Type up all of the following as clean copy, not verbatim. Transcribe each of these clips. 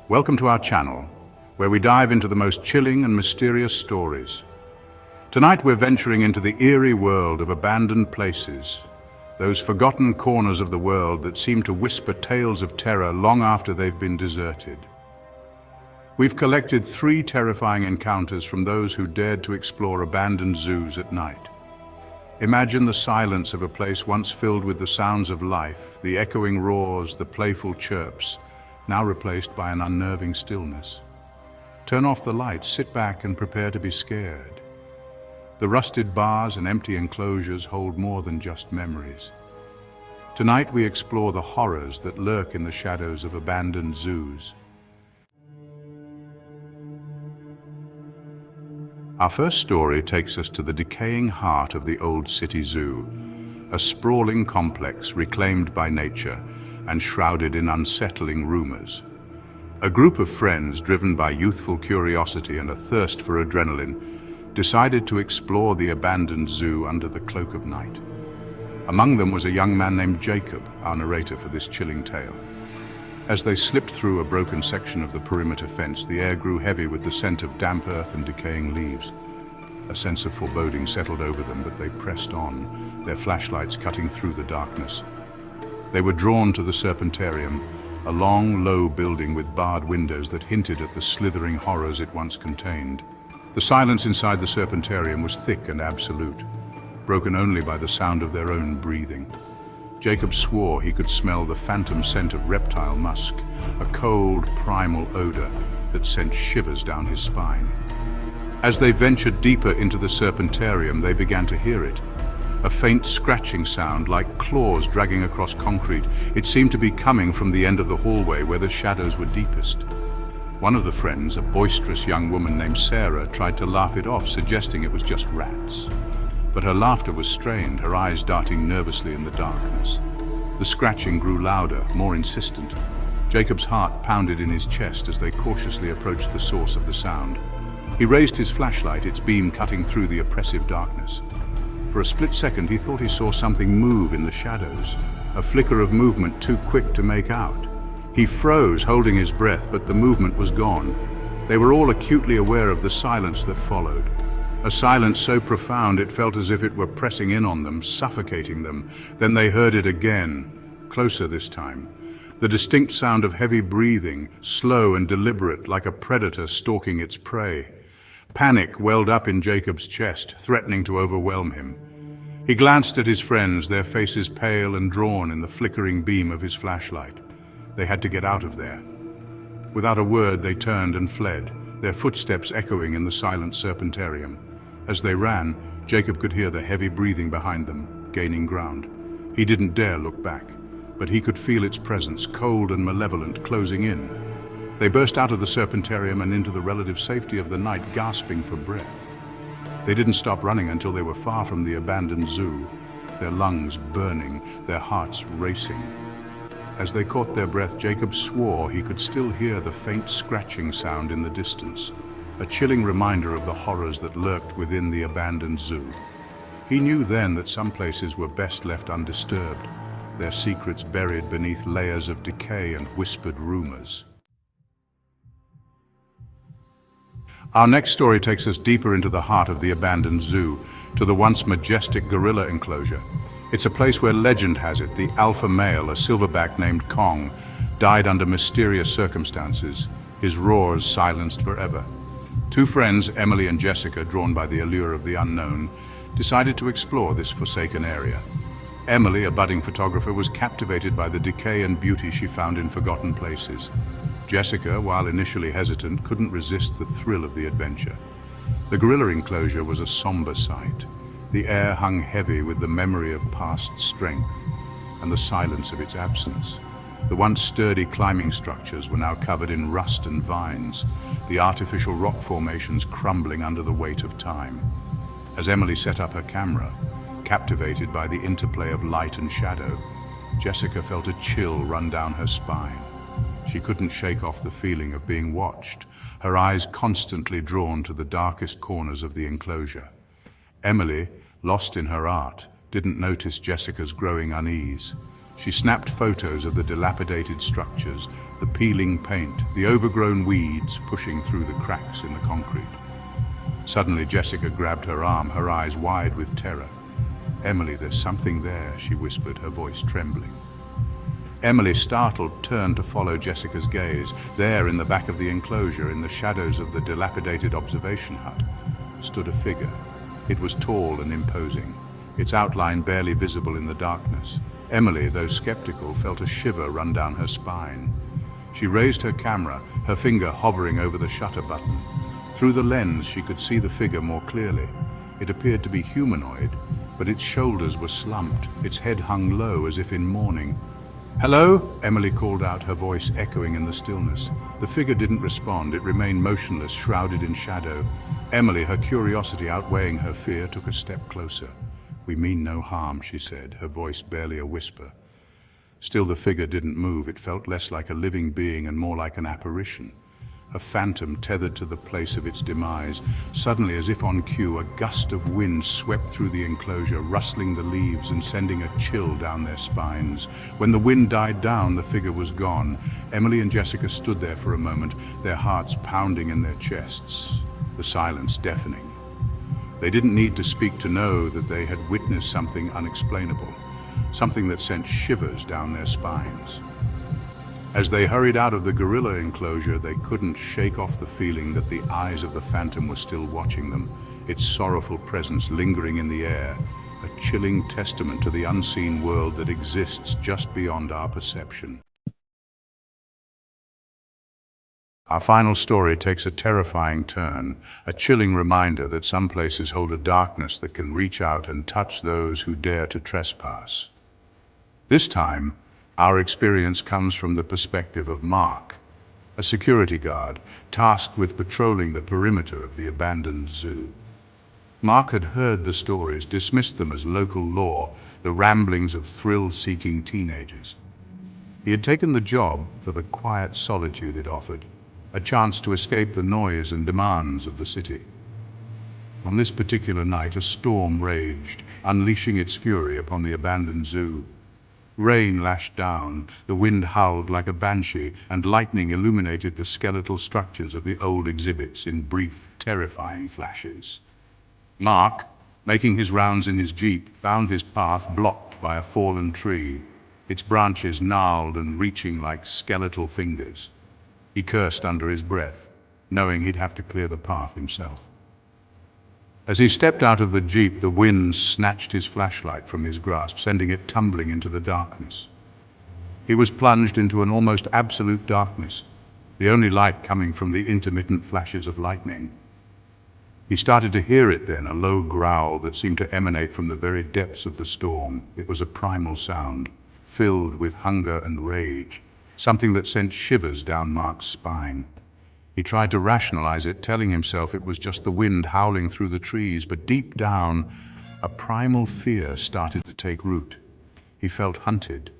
Welcome to our channel, where we dive into the most chilling and mysterious stories. Tonight we're venturing into the eerie world of abandoned places, those forgotten corners of the world that seem to whisper tales of terror long after they've been deserted. We've collected 3 terrifying encounters from those who dared to explore abandoned zoos at night. Imagine the silence of a place once filled with the sounds of life, the echoing roars, the playful chirps, now replaced by an unnerving stillness. Turn off the lights, sit back and prepare to be scared. The rusted bars and empty enclosures hold more than just memories. Tonight we explore the horrors that lurk in the shadows of abandoned zoos. Our first story takes us to the decaying heart of the old city zoo, a sprawling complex reclaimed by nature and shrouded in unsettling rumors. A group of friends, driven by youthful curiosity and a thirst for adrenaline, decided to explore the abandoned zoo under the cloak of night. Among them was a young man named Jacob, our narrator for this chilling tale. As they slipped through a broken section of the perimeter fence, the air grew heavy with the scent of damp earth and decaying leaves. A sense of foreboding settled over them, but they pressed on, their flashlights cutting through the darkness. They were drawn to the Serpentarium, a long, low building with barred windows that hinted at the slithering horrors it once contained. The silence inside the Serpentarium was thick and absolute, broken only by the sound of their own breathing. Jacob swore he could smell the phantom scent of reptile musk, a cold, primal odor that sent shivers down his spine. As they ventured deeper into the Serpentarium, they began to hear it. A faint scratching sound like claws dragging across concrete. It seemed to be coming from the end of the hallway where the shadows were deepest. One of the friends, a boisterous young woman named Sarah, tried to laugh it off, suggesting it was just rats. But her laughter was strained, her eyes darting nervously in the darkness. The scratching grew louder, more insistent. Jacob's heart pounded in his chest as they cautiously approached the source of the sound. He raised his flashlight, its beam cutting through the oppressive darkness. For a split second, he thought he saw something move in the shadows, a flicker of movement too quick to make out. He froze, holding his breath, but the movement was gone. They were all acutely aware of the silence that followed. A silence so profound it felt as if it were pressing in on them, suffocating them. Then they heard it again, closer this time. The distinct sound of heavy breathing, slow and deliberate, like a predator stalking its prey. Panic welled up in Jacob's chest, threatening to overwhelm him. He glanced at his friends, their faces pale and drawn in the flickering beam of his flashlight. They had to get out of there. Without a word, they turned and fled, their footsteps echoing in the silent Serpentarium. As they ran, Jacob could hear the heavy breathing behind them, gaining ground. He didn't dare look back, but he could feel its presence, cold and malevolent, closing in. They burst out of the Serpentarium and into the relative safety of the night, gasping for breath. They didn't stop running until they were far from the abandoned zoo, their lungs burning, their hearts racing. As they caught their breath, Jacob swore he could still hear the faint scratching sound in the distance, a chilling reminder of the horrors that lurked within the abandoned zoo. He knew then that some places were best left undisturbed, their secrets buried beneath layers of decay and whispered rumors. Our next story takes us deeper into the heart of the abandoned zoo, to the once majestic gorilla enclosure. It's a place where legend has it the alpha male, a silverback named Kong, died under mysterious circumstances, his roars silenced forever. 2 friends, Emily and Jessica, drawn by the allure of the unknown, decided to explore this forsaken area. Emily, a budding photographer, was captivated by the decay and beauty she found in forgotten places. Jessica, while initially hesitant, couldn't resist the thrill of the adventure. The gorilla enclosure was a somber sight. The air hung heavy with the memory of past strength and the silence of its absence. The once sturdy climbing structures were now covered in rust and vines, the artificial rock formations crumbling under the weight of time. As Emily set up her camera, captivated by the interplay of light and shadow, Jessica felt a chill run down her spine. She couldn't shake off the feeling of being watched, her eyes constantly drawn to the darkest corners of the enclosure. Emily, lost in her art, didn't notice Jessica's growing unease. She snapped photos of the dilapidated structures, the peeling paint, the overgrown weeds pushing through the cracks in the concrete. Suddenly, Jessica grabbed her arm, her eyes wide with terror. "Emily, there's something there," she whispered, her voice trembling. Emily, startled, turned to follow Jessica's gaze. There, in the back of the enclosure, in the shadows of the dilapidated observation hut, stood a figure. It was tall and imposing, its outline barely visible in the darkness. Emily, though skeptical, felt a shiver run down her spine. She raised her camera, her finger hovering over the shutter button. Through the lens, she could see the figure more clearly. It appeared to be humanoid, but its shoulders were slumped, its head hung low as if in mourning. "Hello?" Emily called out, her voice echoing in the stillness. The figure didn't respond. It remained motionless, shrouded in shadow. Emily, her curiosity outweighing her fear, took a step closer. "We mean no harm," she said, her voice barely a whisper. Still, the figure didn't move. It felt less like a living being and more like an apparition, a phantom tethered to the place of its demise. Suddenly, as if on cue, a gust of wind swept through the enclosure, rustling the leaves and sending a chill down their spines. When the wind died down, the figure was gone. Emily and Jessica stood there for a moment, their hearts pounding in their chests, the silence deafening. They didn't need to speak to know that they had witnessed something unexplainable, something that sent shivers down their spines. As they hurried out of the gorilla enclosure, they couldn't shake off the feeling that the eyes of the phantom were still watching them, its sorrowful presence lingering in the air, a chilling testament to the unseen world that exists just beyond our perception. Our final story takes a terrifying turn, a chilling reminder that some places hold a darkness that can reach out and touch those who dare to trespass. This time, our experience comes from the perspective of Mark, a security guard tasked with patrolling the perimeter of the abandoned zoo. Mark had heard the stories, dismissed them as local lore, the ramblings of thrill-seeking teenagers. He had taken the job for the quiet solitude it offered, a chance to escape the noise and demands of the city. On this particular night, a storm raged, unleashing its fury upon the abandoned zoo. Rain lashed down, the wind howled like a banshee, and lightning illuminated the skeletal structures of the old exhibits in brief, terrifying flashes. Mark, making his rounds in his jeep, found his path blocked by a fallen tree, its branches gnarled and reaching like skeletal fingers. He cursed under his breath, knowing he'd have to clear the path himself. As he stepped out of the jeep, the wind snatched his flashlight from his grasp, sending it tumbling into the darkness. He was plunged into an almost absolute darkness, the only light coming from the intermittent flashes of lightning. He started to hear it then, a low growl that seemed to emanate from the very depths of the storm. It was a primal sound, filled with hunger and rage, something that sent shivers down Mark's spine. He tried to rationalize it, telling himself it was just the wind howling through the trees, but deep down, a primal fear started to take root. He felt hunted.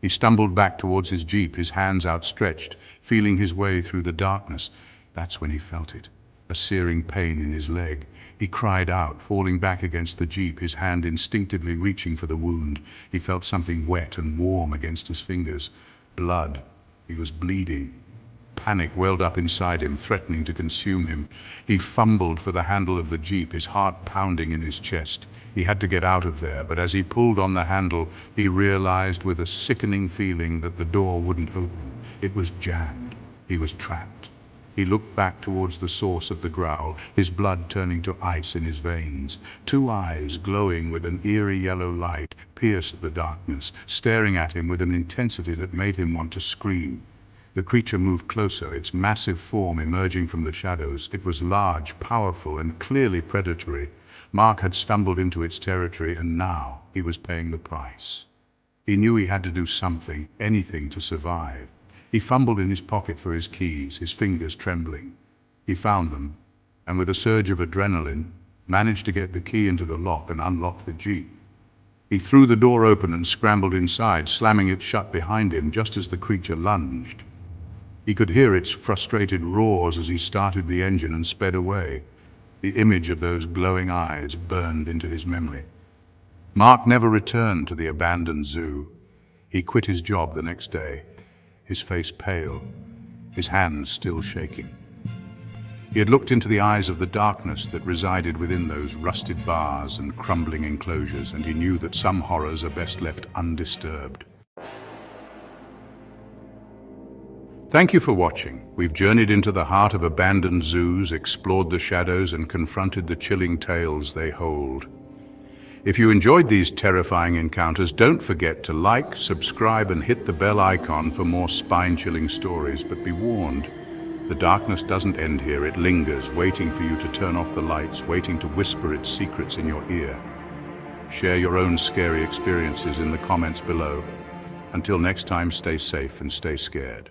He stumbled back towards his jeep, his hands outstretched, feeling his way through the darkness. That's when he felt it, a searing pain in his leg. He cried out, falling back against the jeep, his hand instinctively reaching for the wound. He felt something wet and warm against his fingers. Blood. He was bleeding. Panic welled up inside him, threatening to consume him. He fumbled for the handle of the jeep, his heart pounding in his chest. He had to get out of there, but as he pulled on the handle, he realized with a sickening feeling that the door wouldn't open. It was jammed. He was trapped. He looked back towards the source of the growl, his blood turning to ice in his veins. Two eyes, glowing with an eerie yellow light, pierced the darkness, staring at him with an intensity that made him want to scream. The creature moved closer, its massive form emerging from the shadows. It was large, powerful, and clearly predatory. Mark had stumbled into its territory, and now he was paying the price. He knew he had to do something, anything, to survive. He fumbled in his pocket for his keys, his fingers trembling. He found them, and with a surge of adrenaline, managed to get the key into the lock and unlock the jeep. He threw the door open and scrambled inside, slamming it shut behind him just as the creature lunged. He could hear its frustrated roars as he started the engine and sped away. The image of those glowing eyes burned into his memory. Mark never returned to the abandoned zoo. He quit his job the next day, his face pale, his hands still shaking. He had looked into the eyes of the darkness that resided within those rusted bars and crumbling enclosures, and he knew that some horrors are best left undisturbed. Thank you for watching. We've journeyed into the heart of abandoned zoos, explored the shadows, and confronted the chilling tales they hold. If you enjoyed these terrifying encounters, don't forget to like, subscribe, and hit the bell icon for more spine-chilling stories. But be warned, the darkness doesn't end here. It lingers, waiting for you to turn off the lights, waiting to whisper its secrets in your ear. Share your own scary experiences in the comments below. Until next time, stay safe and stay scared.